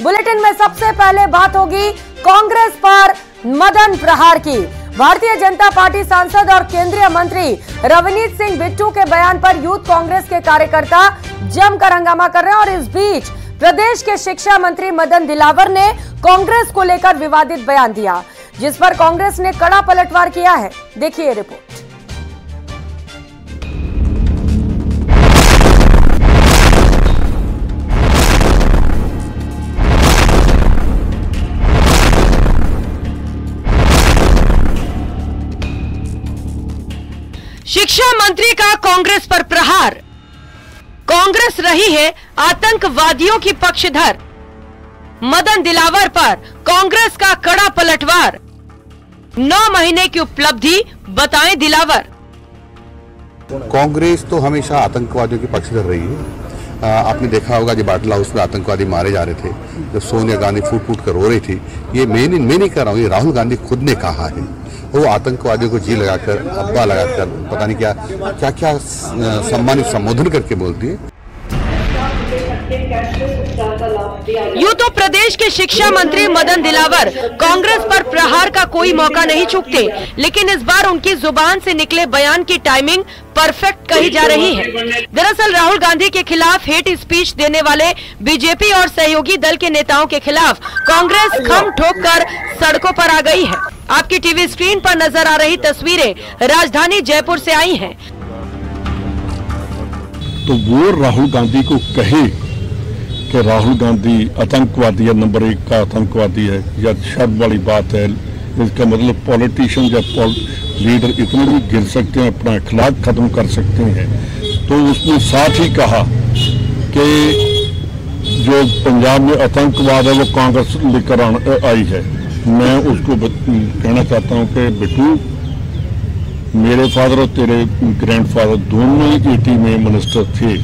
Bulletin में सबसे पहले बात होगी कांग्रेस पर मदन प्रहार की। भारतीय जनता पार्टी सांसद और केंद्रीय मंत्री रवनीत सिंह बिट्टू के बयान पर यूथ कांग्रेस के कार्यकर्ता जमकर हंगामा कर रहे हैं और इस बीच प्रदेश के शिक्षा मंत्री मदन दिलावर ने कांग्रेस को लेकर विवादित बयान दिया, जिस पर कांग्रेस ने कड़ा पलटवार किया है। देखिए रिपोर्ट। शिक्षा मंत्री का कांग्रेस पर प्रहार। कांग्रेस रही है आतंकवादियों की पक्षधर। मदन दिलावर पर कांग्रेस का कड़ा पलटवार। 9 महीने की उपलब्धि बताएं दिलावर। कांग्रेस तो हमेशा आतंकवादियों की पक्षधर रही है। आपने देखा होगा जब बाटला हाउस में आतंकवादी मारे जा रहे थे, जब सोनिया गांधी फूट फूट कर रो रही थी, ये मैं नहीं कर रहा हूँ, ये राहुल गांधी खुद ने कहा है। वो आतंकवादियों को जी लगाकर, अब्बा लगाकर, पता नहीं क्या सम्मानित संबोधन करके बोलती है। यूं तो प्रदेश के शिक्षा मंत्री मदन दिलावर कांग्रेस पर प्रहार का कोई मौका नहीं चूकते, लेकिन इस बार उनकी जुबान से निकले बयान की टाइमिंग परफेक्ट कही जा रही है। दरअसल राहुल गांधी के खिलाफ हेट स्पीच देने वाले बीजेपी और सहयोगी दल के नेताओं के खिलाफ कांग्रेस खम ठोक कर सड़कों पर आ गई है। आपकी टीवी स्क्रीन पर नजर आ रही तस्वीरें राजधानी जयपुर से आई हैं। तो वो राहुल गांधी को कहे कि राहुल गांधी आतंकवादी है, नंबर 1 का आतंकवादी है, या शर्म वाली बात है। इसका मतलब पॉलिटिशियन या लीडर इतने भी गिर सकते हैं, अपना अखलाक खत्म कर सकते हैं। तो उसने साथ ही कहा कि जो पंजाब में आतंकवाद है वो कांग्रेस लेकर आई है। मैं उसको कहना चाहता हूं कि बिट्टू, मेरे फादर और तेरे ग्रैंडफादर दोनों ही ईटी में मिनिस्टर थे।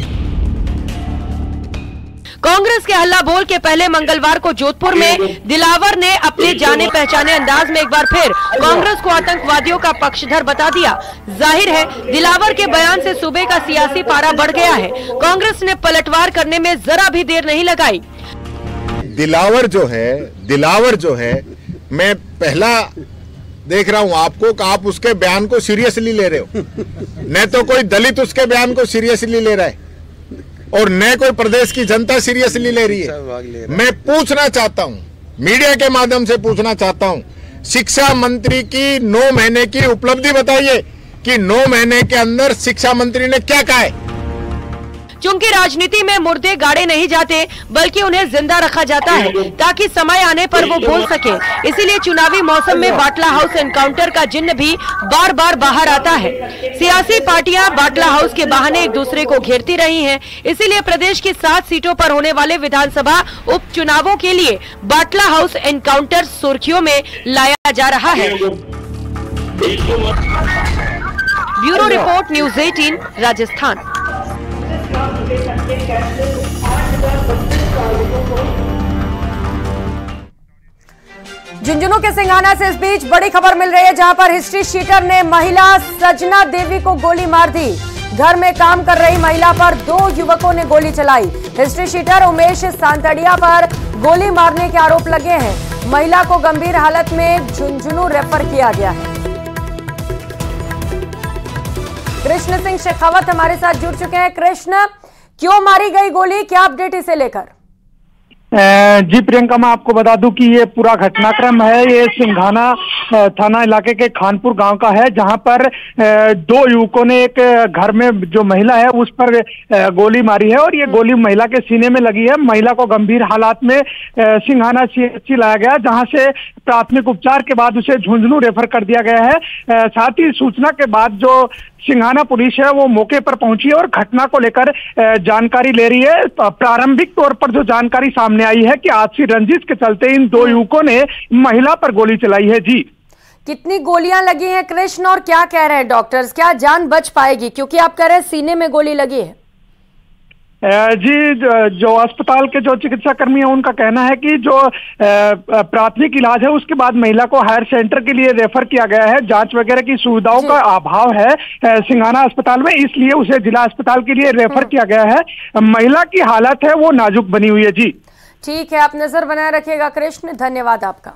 कांग्रेस के हल्ला बोल के पहले मंगलवार को जोधपुर में दिलावर ने अपने जाने पहचाने अंदाज में एक बार फिर कांग्रेस को आतंकवादियों का पक्षधर बता दिया। जाहिर है दिलावर के बयान से सूबे का सियासी पारा बढ़ गया है। कांग्रेस ने पलटवार करने में जरा भी देर नहीं लगाई। दिलावर जो है मैं पहला देख रहा हूं आपको कि आप उसके बयान को सीरियसली ले रहे हो। न तो कोई दलित उसके बयान को सीरियसली ले रहा है और न कोई प्रदेश की जनता सीरियसली ले रही है। मैं पूछना चाहता हूं, मीडिया के माध्यम से पूछना चाहता हूं, शिक्षा मंत्री की 9 महीने की उपलब्धि बताइए कि 9 महीने के अंदर शिक्षा मंत्री ने क्या कहा है। चूंकि राजनीति में मुर्दे गाड़े नहीं जाते बल्कि उन्हें जिंदा रखा जाता है ताकि समय आने पर वो बोल सके, इसीलिए चुनावी मौसम में बाटला हाउस एनकाउंटर का जिन्न भी बार बार बाहर आता है। सियासी पार्टियां बाटला हाउस के बहाने एक दूसरे को घेरती रही हैं, इसीलिए प्रदेश की 7 सीटों पर होने वाले विधानसभा उपचुनावों के लिए बाटला हाउस एनकाउंटर सुर्खियों में लाया जा रहा है। Bureau report, news 18, Rajasthan. Jhunjhunu के सिंघाना से इस बीच बड़ी खबर मिल रही है, जहां पर हिस्ट्री शीटर ने महिला सजना देवी को गोली मार दी। घर में काम कर रही महिला पर 2 युवकों ने गोली चलाई। हिस्ट्री शीटर उमेश सांतड़िया पर गोली मारने के आरोप लगे हैं। महिला को गंभीर हालत में झुंझुनू रेफर किया गया है। कृष्ण सिंह शेखावत हमारे साथ जुड़ चुके हैं। कृष्ण, क्यों मारी गई गोली, क्या अपडेट इसे लेकर? जी प्रियंका, मैं आपको बता दूं कि ये पूरा घटनाक्रम है, ये सिंघाना थाना इलाके के खानपुर गांव का है, जहां पर 2 युवकों ने एक घर में जो महिला है उस पर गोली मारी है और ये गोली महिला के सीने में लगी है। महिला को गंभीर हालात में सिंघाना CHC लाया गया, जहां से प्राथमिक उपचार के बाद उसे झुंझुनू रेफर कर दिया गया है। साथ ही सूचना के बाद जो सिंघाना पुलिस है वो मौके पर पहुंची है और घटना को लेकर जानकारी ले रही है। प्रारंभिक तौर पर जो जानकारी सामने आई है कि आपसी रंजिश के चलते इन 2 युवकों ने महिला पर गोली चलाई है। जी, कितनी गोलियां लगी हैं कृष्ण, और क्या कह रहे हैं डॉक्टर्स, क्या जान बच पाएगी? क्योंकि आप कह रहे हैं सीने में गोली लगी है। जी, जो अस्पताल के जो चिकित्सा कर्मी हैं उनका कहना है कि जो प्राथमिक इलाज है उसके बाद महिला को हायर सेंटर के लिए रेफर किया गया है। जांच वगैरह की सुविधाओं का अभाव है सिंघाना अस्पताल में, इसलिए उसे जिला अस्पताल के लिए रेफर किया गया है। महिला की हालत है वो नाजुक बनी हुई है। जी, ठीक है, आप नजर बनाए रखिएगा कृष्ण, धन्यवाद आपका।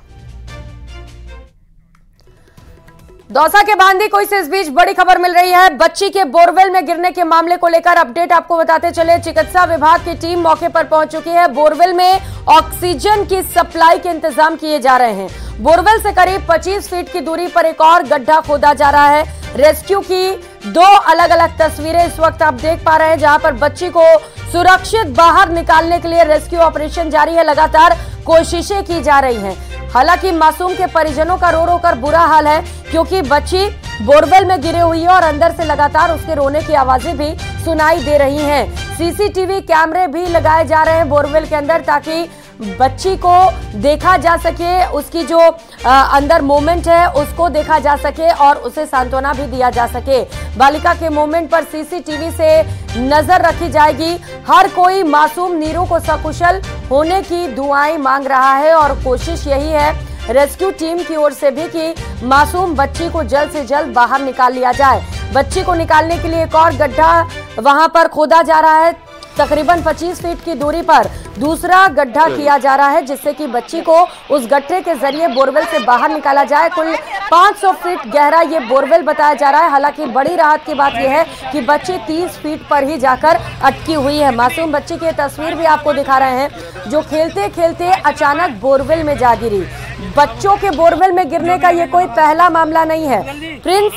दौसा के बांदी कोई से इस बीच बड़ी खबर मिल रही है। बच्ची के बोरवेल में गिरने के मामले को लेकर अपडेट आपको बताते चले। चिकित्सा विभाग की टीम मौके पर पहुंच चुकी है। बोरवेल में ऑक्सीजन की सप्लाई के इंतजाम किए जा रहे हैं। बोरवेल से करीब 25 फीट की दूरी पर एक और गड्ढा खोदा जा रहा है। रेस्क्यू की 2 अलग अलग तस्वीरें इस वक्त आप देख पा रहे हैं, जहां पर बच्ची को सुरक्षित बाहर निकालने के लिए रेस्क्यू ऑपरेशन जारी है। लगातार कोशिशें की जा रही हैं। हालांकि मासूम के परिजनों का रो रो कर बुरा हाल है, क्योंकि बच्ची बोरवेल में गिरी हुई है और अंदर से लगातार उसके रोने की आवाजें भी सुनाई दे रही हैं। सीसीटीवी कैमरे भी लगाए जा रहे हैं बोरवेल के अंदर, ताकि बच्ची को देखा जा सके, उसकी जो अंदर मूवमेंट है उसको देखा जा सके और उसे सांत्वना भी दिया जा सके। बालिका के मूवमेंट पर सीसीटीवी से नजर रखी जाएगी। हर कोई मासूम नीरू को सकुशल होने की दुआएं मांग रहा है और कोशिश यही है रेस्क्यू टीम की ओर से भी कि मासूम बच्ची को जल्द से जल्द बाहर निकाल लिया जाए। बच्ची को निकालने के लिए एक और गड्ढा वहां पर खोदा जा रहा है। तकरीबन 25 फीट की दूरी पर दूसरा गड्ढा किया जा रहा है, जिससे कि बच्ची को उस गड्ढे के जरिए बोरवेल से बाहर निकाला जाए। कुल 500 फीट गहरा ये बोरवेल बताया जा रहा है। हालांकि बड़ी राहत की बात यह है कि बच्ची 30 फीट पर ही जाकर अटकी हुई है। मासूम बच्ची की तस्वीर भी आपको दिखा रहे हैं, जो खेलते खेलते अचानक बोरवेल में जा गिरी। बच्चों के बोरवेल में गिरने का ये कोई पहला मामला नहीं है। प्रिंस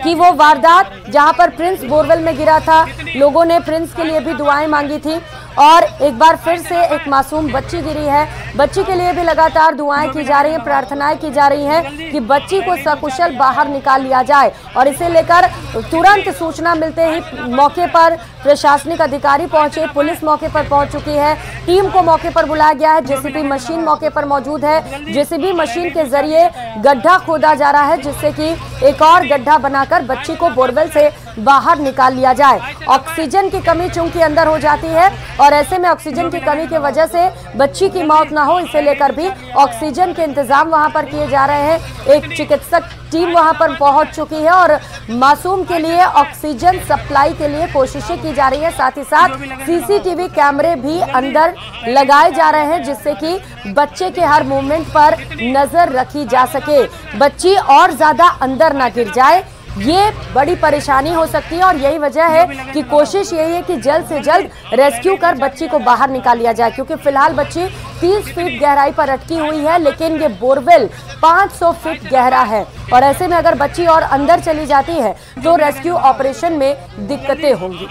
की वो वारदात जहां पर प्रिंस बोरवेल में गिरा था, लोगों ने प्रिंस के लिए भी दुआएं मांगी थी और एक बार फिर से एक मासूम बच्ची गिरी है। बच्ची के लिए भी लगातार दुआएं की जा रही हैं, प्रार्थनाएं की जा रही हैं कि बच्ची को सकुशल बाहर निकाल लिया जाए। और इसे लेकर तुरंत सूचना मिलते ही मौके पर प्रशासनिक अधिकारी पहुंचे, पुलिस मौके पर पहुंच चुकी है, टीम को मौके पर बुलाया गया है, जेसीबी मशीन मौके पर मौजूद है। जेसीबी मशीन के जरिए गड्ढा खोदा जा रहा है, जिससे कि एक और गड्ढा बनाकर बच्ची को बोरवेल से बाहर निकाल लिया जाए। ऑक्सीजन की कमी चूंकि अंदर हो जाती है और ऐसे में ऑक्सीजन की कमी की वजह से बच्ची की मौत ना हो, इसे लेकर भी ऑक्सीजन के इंतजाम वहां पर किए जा रहे हैं। एक चिकित्सक टीम वहां पर पहुंच चुकी है और मासूम के लिए ऑक्सीजन सप्लाई के लिए कोशिशें की जा रही है। साथ ही साथ सीसीटीवी कैमरे भी अंदर लगाए जा रहे हैं, जिससे कि बच्चे के हर मूवमेंट पर नजर रखी जा सके, बच्ची और ज्यादा अंदर ना गिर जाए। ये बड़ी परेशानी हो सकती है और यही वजह है कि कोशिश यही है कि जल्द से जल्द रेस्क्यू कर बच्ची को बाहर निकाल लिया जाए, क्योंकि फिलहाल बच्ची 30 फीट गहराई पर अटकी हुई है, लेकिन ये बोरवेल 500 फीट गहरा है और ऐसे में अगर बच्ची और अंदर चली जाती है तो रेस्क्यू ऑपरेशन में दिक्कतें होंगी।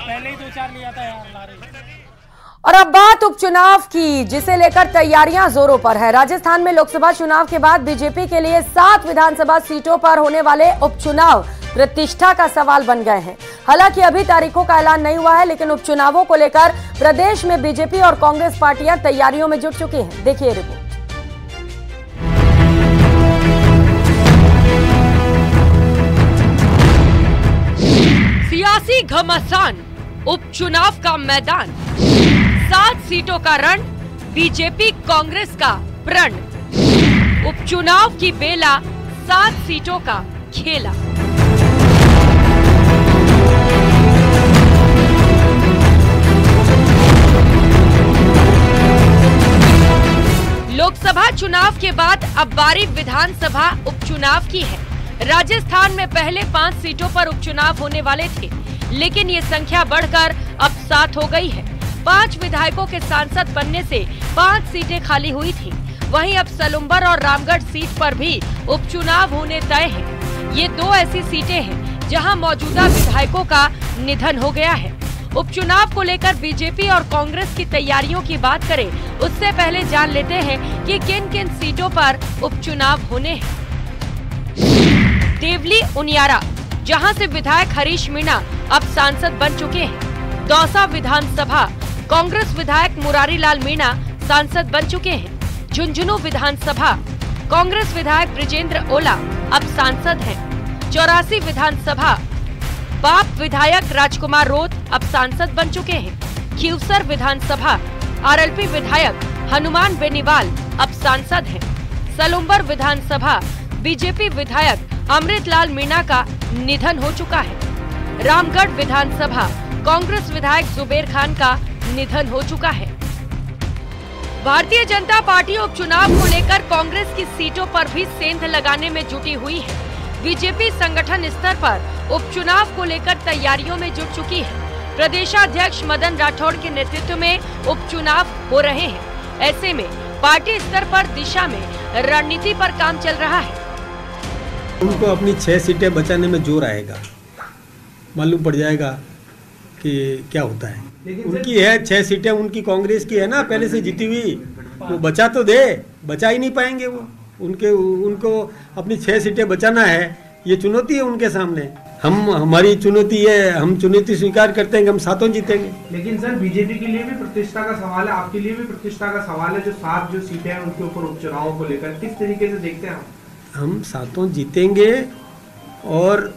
और अब बात उपचुनाव की, जिसे लेकर तैयारियां जोरों पर है। राजस्थान में लोकसभा चुनाव के बाद बीजेपी के लिए 7 विधानसभा सीटों पर होने वाले उपचुनाव प्रतिष्ठा का सवाल बन गए हैं। हालांकि अभी तारीखों का ऐलान नहीं हुआ है, लेकिन उपचुनावों को लेकर प्रदेश में बीजेपी और कांग्रेस पार्टियां तैयारियों में जुट चुकी हैं। देखिए रिपोर्ट। सियासी घमासान, उपचुनाव का मैदान, 7 सीटों का रण, बीजेपी कांग्रेस का प्रण, उपचुनाव की बेला, 7 सीटों का खेला। लोकसभा चुनाव के बाद अब बारी विधानसभा उपचुनाव की है। राजस्थान में पहले 5 सीटों पर उपचुनाव होने वाले थे, लेकिन ये संख्या बढ़कर अब 7 हो गई है। 5 विधायकों के सांसद बनने से 5 सीटें खाली हुई थीं। वहीं अब सलुम्बर और रामगढ़ सीट पर भी उपचुनाव होने तय है। ये 2 ऐसी सीटें हैं जहां मौजूदा विधायकों का निधन हो गया है। उपचुनाव को लेकर बीजेपी और कांग्रेस की तैयारियों की बात करें, उससे पहले जान लेते हैं कि किन किन सीटों पर उपचुनाव होने हैं। देवली उनियारा, जहां से विधायक हरीश मीणा अब सांसद बन चुके हैं। दौसा विधानसभा, कांग्रेस विधायक मुरारी लाल मीणा सांसद बन चुके हैं। झुंझुनू विधानसभा, कांग्रेस विधायक ब्रिजेंद्र ओला अब सांसद हैं। 84 विधानसभा, बाप विधायक राजकुमार रोत अब सांसद बन चुके हैं। खीवसर विधानसभा, आरएलपी विधायक हनुमान बेनीवाल अब सांसद हैं। सलुम्बर विधानसभा, बीजेपी विधायक अमृतलाल मीणा का निधन हो चुका है। रामगढ़ विधानसभा, कांग्रेस विधायक जुबेर खान का निधन हो चुका है। भारतीय जनता पार्टी उपचुनाव को लेकर कांग्रेस की सीटों पर भी सेंध लगाने में जुटी हुई है। बीजेपी संगठन स्तर पर उपचुनाव को लेकर तैयारियों में जुट चुकी है। प्रदेशाध्यक्ष मदन राठौड़ के नेतृत्व में उपचुनाव हो रहे हैं। ऐसे में पार्टी स्तर पर दिशा में रणनीति पर काम चल रहा है। उनको अपनी 6 सीटें बचाने में जोर आएगा, मालूम पड़ जाएगा कि क्या होता है। उनकी है 6 सीटें, उनकी कांग्रेस की है ना, पहले से जीती हुई, वो बचा तो दे, बचा ही नहीं पाएंगे वो। उनको अपनी 6 सीटें बचाना है, ये चुनौती है उनके सामने। हमारी चुनौती है, हम चुनौती स्वीकार करते हैं कि हम 7 जीतेंगे। लेकिन सर बीजेपी के लिए भी प्रतिष्ठा का सवाल है, आपके लिए भी प्रतिष्ठा का सवाल है। जो 7 सीटें हैं उनके ऊपर उपचुनावों को लेकर किस तरीके से देखते हैं हम 7 जीतेंगे और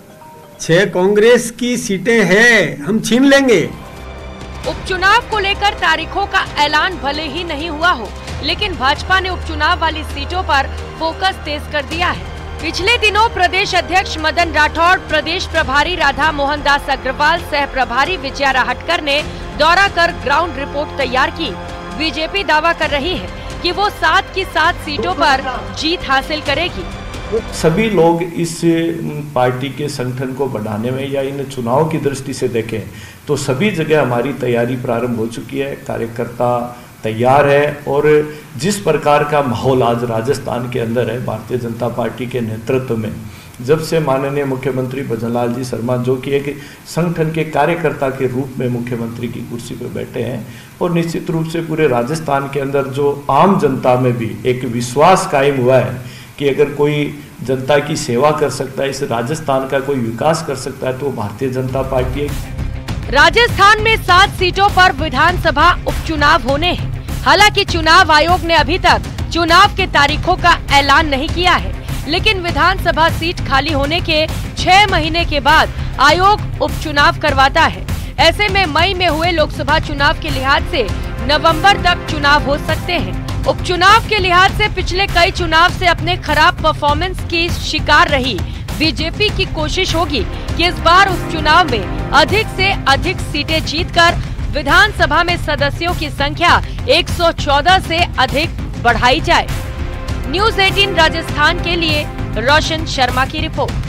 6 कांग्रेस की सीटें हैं, हम छीन लेंगे। उपचुनाव को लेकर तारीखों का ऐलान भले ही नहीं हुआ हो, लेकिन भाजपा ने उपचुनाव वाली सीटों पर फोकस तेज कर दिया है। पिछले दिनों प्रदेश अध्यक्ष मदन राठौड़, प्रदेश प्रभारी राधा मोहन दास अग्रवाल, सह प्रभारी विजया राहटकर ने दौरा कर ग्राउंड रिपोर्ट तैयार की। बीजेपी दावा कर रही है कि वो 7 की 7 सीटों पर जीत हासिल करेगी। सभी लोग इस पार्टी के संगठन को बढ़ाने में या इन चुनाव की दृष्टि से देखें तो सभी जगह हमारी तैयारी प्रारंभ हो चुकी है। कार्यकर्ता तैयार है और जिस प्रकार का माहौल आज राजस्थान के अंदर है, भारतीय जनता पार्टी के नेतृत्व में, जब से माननीय मुख्यमंत्री भजनलाल जी शर्मा जो कि एक संगठन के कार्यकर्ता के रूप में मुख्यमंत्री की कुर्सी पर बैठे हैं, और निश्चित रूप से पूरे राजस्थान के अंदर जो आम जनता में भी एक विश्वास कायम हुआ है कि अगर कोई जनता की सेवा कर सकता है, इस राजस्थान का कोई विकास कर सकता है, तो भारतीय जनता पार्टी है। राजस्थान में 7 सीटों पर विधानसभा उपचुनाव होने हैं। हालांकि चुनाव आयोग ने अभी तक चुनाव के तारीखों का ऐलान नहीं किया है, लेकिन विधानसभा सीट खाली होने के 6 महीने के बाद आयोग उपचुनाव करवाता है। ऐसे में मई में हुए लोकसभा चुनाव के लिहाज से नवंबर तक चुनाव हो सकते हैं। उपचुनाव के लिहाज से पिछले कई चुनाव से अपने खराब परफॉर्मेंस की शिकार रही बीजेपी की कोशिश होगी कि इस बार उपचुनाव में अधिक से अधिक सीटें जीतकर विधानसभा में सदस्यों की संख्या 114 से अधिक बढ़ाई जाए। न्यूज़ 18 राजस्थान के लिए रोशन शर्मा की रिपोर्ट।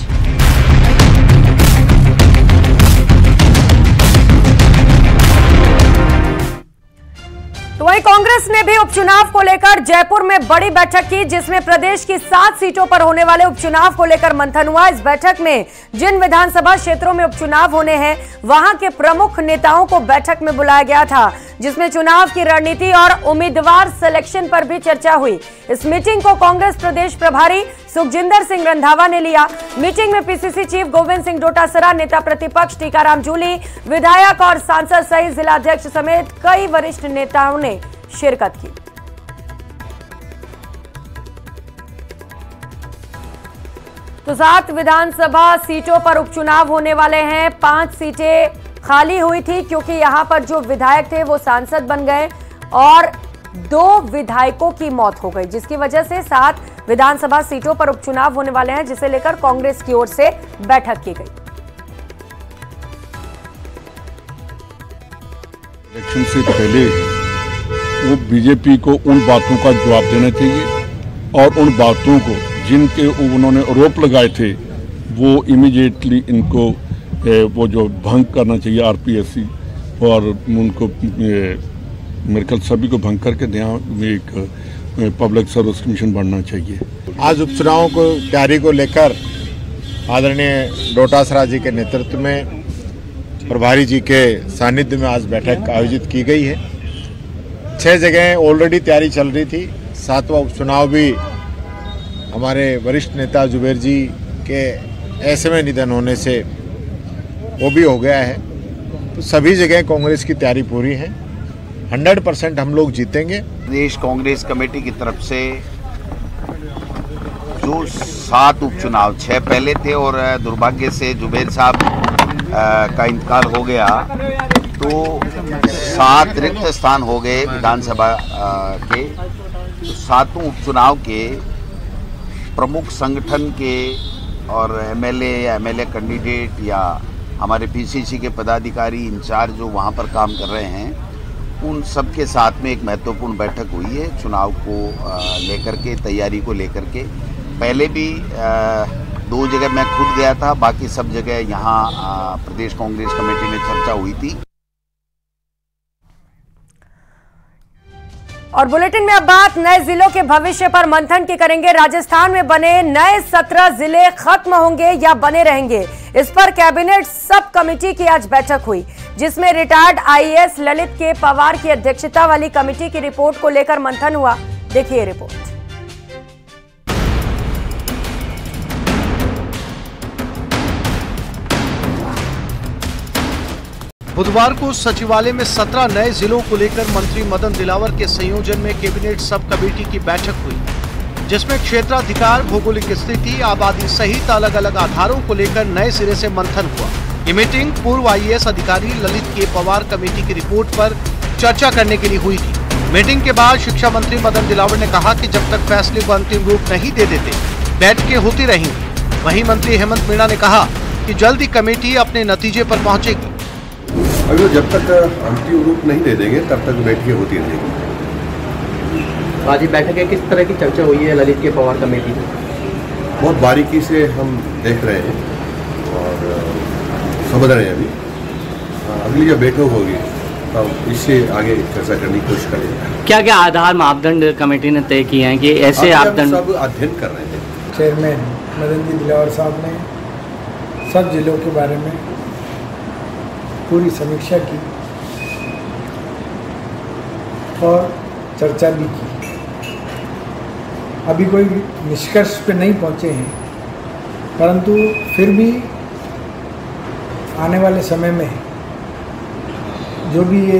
तो वहीं कांग्रेस ने भी उपचुनाव को लेकर जयपुर में बड़ी बैठक की, जिसमें प्रदेश की 7 सीटों पर होने वाले उपचुनाव को लेकर मंथन हुआ। इस बैठक में जिन विधानसभा क्षेत्रों में उपचुनाव होने हैं, वहां के प्रमुख नेताओं को बैठक में बुलाया गया था, जिसमें चुनाव की रणनीति और उम्मीदवार सिलेक्शन पर भी चर्चा हुई। इस मीटिंग को कांग्रेस प्रदेश प्रभारी सुखजिंदर सिंह रंधावा ने लिया। मीटिंग में पीसीसी चीफ गोविंद सिंह डोटासरा, नेता प्रतिपक्ष टीकाराम जूली, विधायक और सांसद सहित जिलाध्यक्ष समेत कई वरिष्ठ नेताओं ने शिरकत की। तो 7 विधानसभा सीटों पर उपचुनाव होने वाले हैं। 5 सीटें खाली हुई थी क्योंकि यहां पर जो विधायक थे वो सांसद बन गए और 2 विधायकों की मौत हो गई, जिसकी वजह से 7 विधानसभा सीटों पर उपचुनाव होने वाले हैं, जिसे लेकर कांग्रेस की ओर से बैठक की गई। इलेक्शन से पहले वो बीजेपी को उन बातों का जवाब देना चाहिए और उन बातों को जिनके उन्होंने आरोप लगाए थे वो इमीडिएटली इनको वो जो भंग करना चाहिए आरपीएससी, और उनको मेरे ख्याल सभी को भंग करके नया एक पब्लिक सर्विस कमीशन बनना चाहिए। आज उपचुनावों को तैयारी को लेकर आदरणीय डोटासरा जी के नेतृत्व में प्रभारी जी के सानिध्य में आज बैठक आयोजित की गई है। 6 जगह ऑलरेडी तैयारी चल रही थी। 7वां उपचुनाव भी हमारे वरिष्ठ नेता जुबेर जी के ऐसे में निधन होने से वो भी हो गया है। तो सभी जगह कांग्रेस की तैयारी पूरी है। 100% हम लोग जीतेंगे। प्रदेश कांग्रेस कमेटी की तरफ से जो 7 उपचुनाव, 6 पहले थे और दुर्भाग्य से जुबेर साहब का इंतकाल हो गया, तो 7 रिक्त स्थान हो गए विधानसभा के। तो 7 उपचुनाव के प्रमुख संगठन के और एमएलए या एमएलए कैंडिडेट या हमारे पीसीसी के पदाधिकारी इंचार्ज जो वहाँ पर काम कर रहे हैं, उन सबके साथ में एक महत्वपूर्ण बैठक हुई है चुनाव को लेकर के, तैयारी को लेकर के। पहले भी 2 जगह मैं खुद गया था, बाकी सब जगह यहाँ प्रदेश कांग्रेस कमेटी में चर्चा हुई थी। और बुलेटिन में अब बात नए जिलों के भविष्य पर मंथन की करेंगे। राजस्थान में बने नए 17 जिले खत्म होंगे या बने रहेंगे, इस पर कैबिनेट सब कमेटी की आज बैठक हुई, जिसमें रिटायर्ड आईएएस ललित के पवार की अध्यक्षता वाली कमेटी की रिपोर्ट को लेकर मंथन हुआ। देखिए रिपोर्ट। बुधवार को सचिवालय में 17 नए जिलों को लेकर मंत्री मदन दिलावर के संयोजन में कैबिनेट सब कमेटी की बैठक हुई, जिसमें क्षेत्राधिकार, भौगोलिक स्थिति, आबादी सहित अलग अलग आधारों को लेकर नए सिरे से मंथन हुआ। ये मीटिंग पूर्व आईएएस अधिकारी ललित के पवार कमेटी की रिपोर्ट पर चर्चा करने के लिए हुई थी। मीटिंग के बाद शिक्षा मंत्री मदन दिलावर ने कहा कि जब तक फैसले को अंतिम रूप नहीं दे देते, बैठकें होती रहेंगी। वहीं मंत्री हेमंत मीणा ने कहा कि जल्द ही कमेटी अपने नतीजे पर पहुंचेगी। अगर जब तक अंतिम रूप नहीं दे देंगे तब तक बैठकें होती रहेंगी। आज ये बैठक है, किस तरह की चर्चा हुई है ललित के पवार कमेटी में? बहुत बारीकी से हम देख रहे हैं और समझ रहे हैं। अगली जब बैठक होगी तब इससे आगे चर्चा करने की कोशिश करेंगे। क्या क्या आधार मापदंड कमेटी ने तय किए हैं कि ऐसे मापदंड? सब अध्ययन कर रहे हैं। चेयरमैन मदन जी दिलावर साहब ने सब जिलों के बारे में पूरी समीक्षा की और चर्चा भी की। अभी कोई निष्कर्ष पे नहीं पहुंचे हैं, परंतु फिर भी आने वाले समय में जो भी ये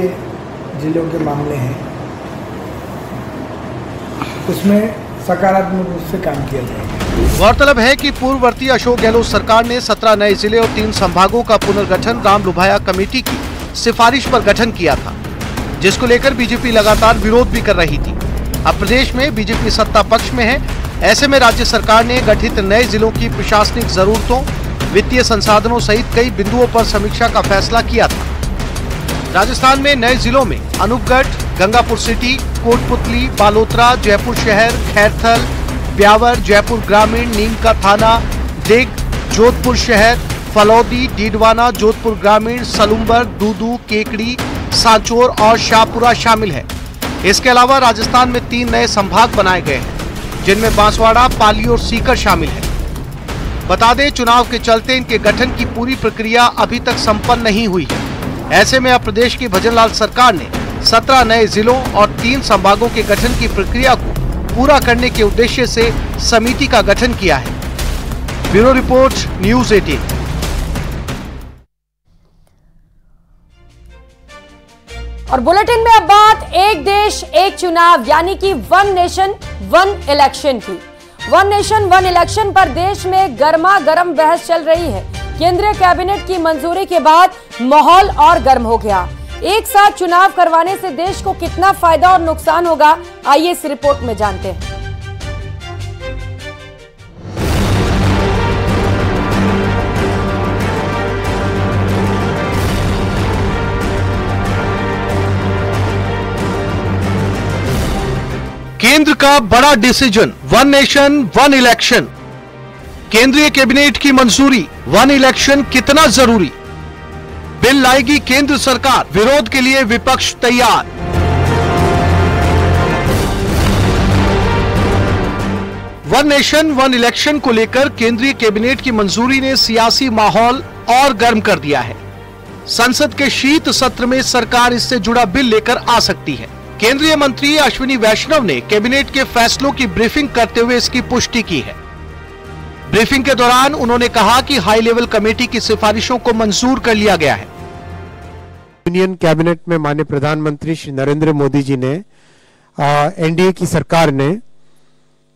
जिलों के मामले हैं उसमें सकारात्मक रूप से काम किया जाएगा। गौरतलब है कि पूर्ववर्ती अशोक गहलोत सरकार ने 17 नए जिले और 3 संभागों का पुनर्गठन राम लुभाया कमेटी की सिफारिश पर गठन किया था, जिसको लेकर बीजेपी लगातार विरोध भी कर रही थी। अब प्रदेश में बीजेपी सत्ता पक्ष में है, ऐसे में राज्य सरकार ने गठित नए जिलों की प्रशासनिक जरूरतों, वित्तीय संसाधनों सहित कई बिंदुओं पर समीक्षा का फैसला किया था। राजस्थान में नए जिलों में अनूपगढ़, गंगापुर सिटी, कोटपुतली, बालोतरा, जयपुर शहर, खैरथल, ब्यावर, जयपुर ग्रामीण, नीम का थाना, दिग, जोधपुर शहर, फलौदी, डीडवाना, जोधपुर ग्रामीण, सलूम्बर, दूदू, केकड़ी, सांचौर और शाहपुरा शामिल है। इसके अलावा राजस्थान में 3 नए संभाग बनाए गए हैं, जिनमें बांसवाड़ा, पाली और सीकर शामिल है। बता दें, चुनाव के चलते इनके गठन की पूरी प्रक्रिया अभी तक संपन्न नहीं हुई है। ऐसे में अब प्रदेश की भजनलाल सरकार ने 17 नए जिलों और 3 संभागों के गठन की प्रक्रिया को पूरा करने के उद्देश्य से समिति का गठन किया है। Bureau report, news 18। और बुलेटिन में अब बात एक देश एक चुनाव यानी कि वन नेशन वन इलेक्शन की। वन नेशन वन इलेक्शन पर देश में गर्मा गर्म बहस चल रही है। केंद्रीय कैबिनेट की मंजूरी के बाद माहौल और गर्म हो गया। एक साथ चुनाव करवाने से देश को कितना फायदा और नुकसान होगा, आइए इस रिपोर्ट में जानते हैं। केंद्र का बड़ा decision, one nation one election. केंद्रीय कैबिनेट की मंजूरी, वन इलेक्शन कितना जरूरी। बिल लाएगी केंद्र सरकार, विरोध के लिए विपक्ष तैयार। वन नेशन वन इलेक्शन को लेकर केंद्रीय कैबिनेट की मंजूरी ने सियासी माहौल और गर्म कर दिया है। संसद के शीत सत्र में सरकार इससे जुड़ा बिल लेकर आ सकती है। केंद्रीय मंत्री अश्विनी वैष्णव ने कैबिनेट के फैसलों की ब्रीफिंग करते हुए इसकी पुष्टि की है। ब्रीफिंग के दौरान उन्होंने कहा कि हाई लेवल कमेटी की सिफारिशों को मंजूर कर लिया गया है। यूनियन कैबिनेट में माननीय प्रधानमंत्री श्री नरेंद्र मोदी जी ने एनडीए की सरकार ने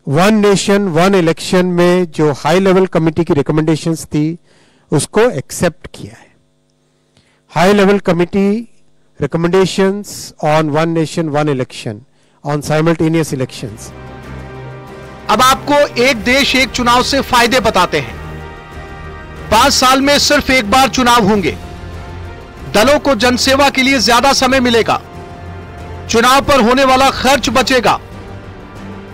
वन नेशन वन इलेक्शन में जो हाई लेवल कमेटी की रिकमेंडेशंस थी उसको एक्सेप्ट किया है। High level committee recommendations on one nation one election on simultaneous elections। अब आपको एक देश एक चुनाव से फायदे बताते हैं। 5 साल में सिर्फ एक बार चुनाव होंगे। दलों को जनसेवा के लिए ज्यादा समय मिलेगा। चुनाव पर होने वाला खर्च बचेगा,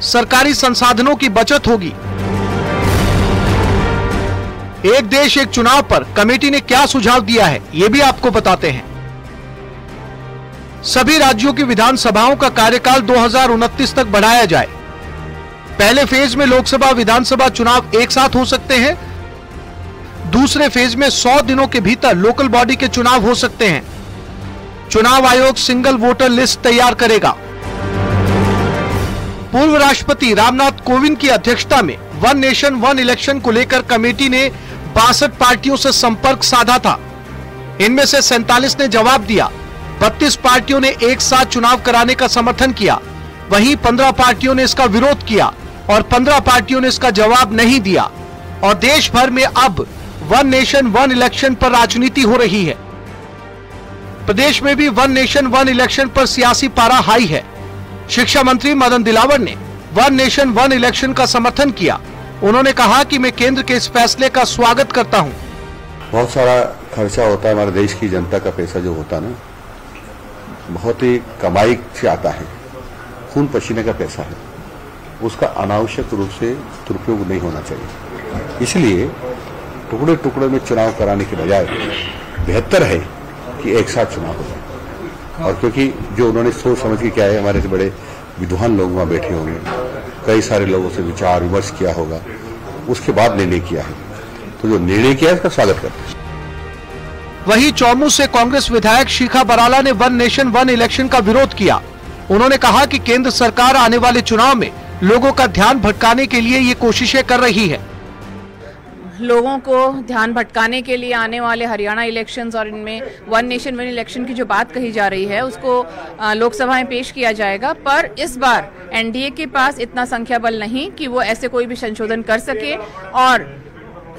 सरकारी संसाधनों की बचत होगी। एक देश एक चुनाव पर कमेटी ने क्या सुझाव दिया है, ये भी आपको बताते हैं। सभी राज्यों की विधानसभाओं का कार्यकाल 2029 तक बढ़ाया जाए। पहले फेज में लोकसभा विधानसभा चुनाव एक साथ हो सकते हैं। दूसरे फेज में 100 दिनों के भीतर लोकल बॉडी के चुनाव हो सकते हैं। चुनाव आयोग सिंगल वोटर लिस्ट तैयार करेगा। पूर्व राष्ट्रपति रामनाथ कोविंद की अध्यक्षता में वन नेशन वन इलेक्शन को लेकर कमेटी ने 62 पार्टियों से संपर्क साधा था। इनमें से 47 ने जवाब दिया। 32 पार्टियों ने एक साथ चुनाव कराने का समर्थन किया। वहीं 15 पार्टियों ने इसका विरोध किया और 15 पार्टियों ने इसका जवाब नहीं दिया। और देश भर में अब वन नेशन वन इलेक्शन पर राजनीति हो रही है। प्रदेश में भी वन नेशन वन इलेक्शन पर सियासी पारा हाई है। शिक्षा मंत्री मदन दिलावर ने वन नेशन वन इलेक्शन का समर्थन किया। उन्होंने कहा कि मैं केंद्र के इस फैसले का स्वागत करता हूं। बहुत सारा खर्चा होता है, हमारे देश की जनता का पैसा जो होता है ना, बहुत ही कमाई से आता है, खून पसीने का पैसा है, उसका अनावश्यक रूप से दुरुपयोग नहीं होना चाहिए। इसलिए टुकड़े टुकड़े में चुनाव कराने के बजाय बेहतर है कि एक साथ चुनाव हो जाए। और क्योंकि जो उन्होंने सोच समझ के किया है, हमारे से बड़े विद्वान लोग वहाँ बैठे होंगे, कई सारे लोगों से विचार विमर्श किया होगा, उसके बाद निर्णय किया है। तो जो निर्णय किया है इसका स्वागत करते हैं। वहीं चौमू से कांग्रेस विधायक शिखा बराला ने वन नेशन वन इलेक्शन का विरोध किया। उन्होंने कहा कि केंद्र सरकार आने वाले चुनाव में लोगों का ध्यान भटकाने के लिए ये कोशिशें कर रही है। लोगों को ध्यान भटकाने के लिए आने वाले हरियाणा इलेक्शंस और इनमें वन नेशन वन इलेक्शन की जो बात कही जा रही है उसको लोकसभा में पेश किया जाएगा। पर इस बार एनडीए के पास इतना संख्या बल नहीं कि वो ऐसे कोई भी संशोधन कर सके और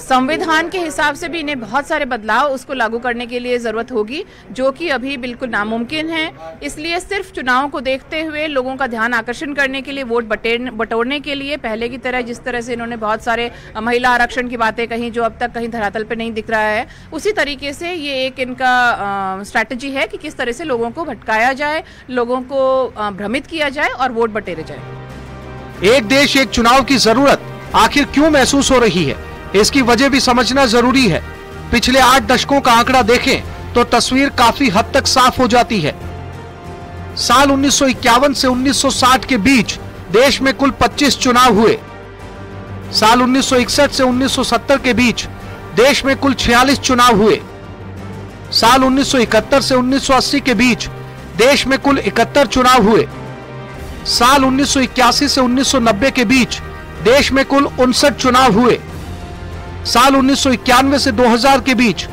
संविधान के हिसाब से भी इन्हें बहुत सारे बदलाव उसको लागू करने के लिए जरूरत होगी, जो कि अभी बिल्कुल नामुमकिन है। इसलिए सिर्फ चुनाव को देखते हुए लोगों का ध्यान आकर्षण करने के लिए, वोट बटोरने के लिए, पहले की तरह जिस तरह से इन्होंने बहुत सारे महिला आरक्षण की बातें कही जो अब तक कहीं धरातल पर नहीं दिख रहा है, उसी तरीके से ये एक इनका स्ट्रैटेजी है कि किस तरह से लोगों को भटकाया जाए, लोगों को भ्रमित किया जाए और वोट बटेरे जाए। एक देश एक चुनाव की जरूरत आखिर क्यों महसूस हो रही है, इसकी वजह भी समझना जरूरी है। पिछले 8 दशकों का आंकड़ा देखें तो तस्वीर काफी हद तक साफ हो जाती है। साल 1951 से 1960 के बीच देश में कुल 25 चुनाव हुए। साल 1961 से 1970 के बीच देश में कुल 46 चुनाव हुए। साल 1971 से 1980 के बीच देश में कुल 71 चुनाव हुए। साल 1981 से 1990 के बीच देश में कुल 59 चुनाव हुए। साल 1991 से 2000 के बीच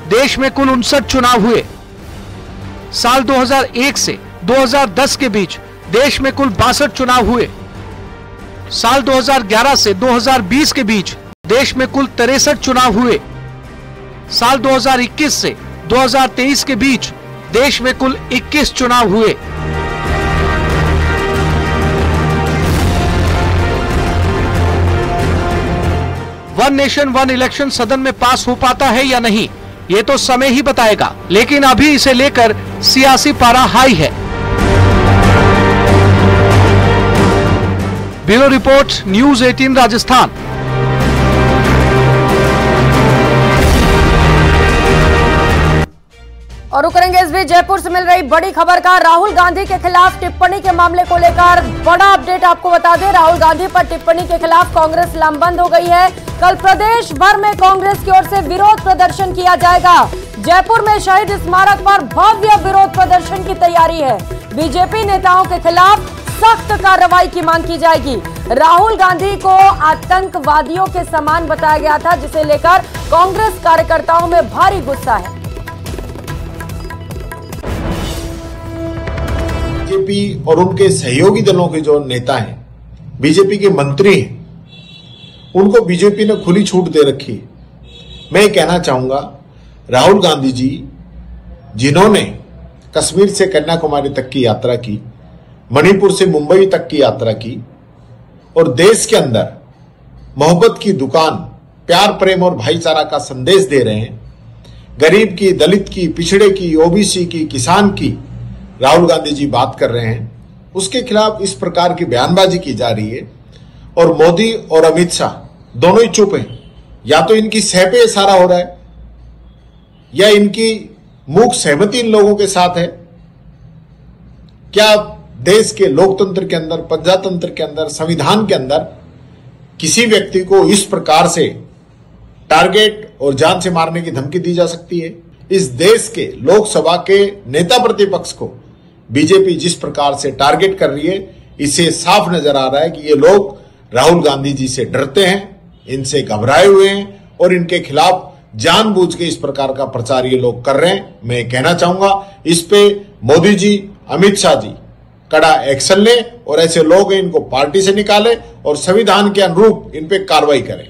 देश में कुल 59 चुनाव हुए। साल 2001 से 2010 के बीच देश में कुल 62 चुनाव हुए। साल 2011 से 2020 के बीच देश में कुल 63 चुनाव हुए। साल 2021 से 2023 के बीच देश में कुल 21 चुनाव हुए। वन नेशन वन इलेक्शन सदन में पास हो पाता है या नहीं, ये तो समय ही बताएगा, लेकिन अभी इसे लेकर सियासी पारा हाई है। Bureau report, news 18 Rajasthan. और करेंगे इस बीच जयपुर से मिल रही बड़ी खबर का। राहुल गांधी के खिलाफ टिप्पणी के मामले को लेकर बड़ा अपडेट आपको बता दें। राहुल गांधी पर टिप्पणी के खिलाफ कांग्रेस लामबंद हो गई है। कल प्रदेश भर में कांग्रेस की ओर से विरोध प्रदर्शन किया जाएगा। जयपुर में शहीद स्मारक पर भव्य विरोध प्रदर्शन की तैयारी है। बीजेपी नेताओं के खिलाफ सख्त कार्रवाई की मांग की जाएगी। राहुल गांधी को आतंकवादियों के समान बताया गया था, जिसे लेकर कांग्रेस कार्यकर्ताओं में भारी गुस्सा है। बीजेपी और उनके सहयोगी दलों के जो नेता हैं, बीजेपी के मंत्री हैं, उनको बीजेपी ने खुली छूट दे रखी है। मैं कहना चाहूंगा, राहुल गांधी जी जिन्होंने कश्मीर से कन्याकुमारी तक की यात्रा की, मणिपुर से मुंबई तक की यात्रा की और देश के अंदर मोहब्बत की दुकान, प्यार प्रेम और भाईचारा का संदेश दे रहे हैं। गरीब की, दलित की, पिछड़े की, ओबीसी की, किसान की राहुल गांधी जी बात कर रहे हैं उसके खिलाफ इस प्रकार की बयानबाजी की जा रही है और मोदी और अमित शाह दोनों ही चुप हैं। या तो इनकी सह पे इशारा हो रहा है या इनकी मूक सहमति इन लोगों के साथ है। क्या देश के लोकतंत्र के अंदर, प्रजातंत्र के अंदर, संविधान के अंदर किसी व्यक्ति को इस प्रकार से टारगेट और जान से मारने की धमकी दी जा सकती है? इस देश के लोकसभा के नेता प्रतिपक्ष को बीजेपी जिस प्रकार से टारगेट कर रही है, इससे साफ नजर आ रहा है कि ये लोग राहुल गांधी जी से डरते हैं, इनसे घबराए हुए हैं और इनके खिलाफ जानबूझ के इस प्रकार का प्रचार ये लोग कर रहे हैं। मैं कहना चाहूंगा इस पे मोदी जी, अमित शाह जी कड़ा एक्शन लें और ऐसे लोग हैं इनको पार्टी से निकालें और संविधान के अनुरूप इन पे कार्रवाई करें।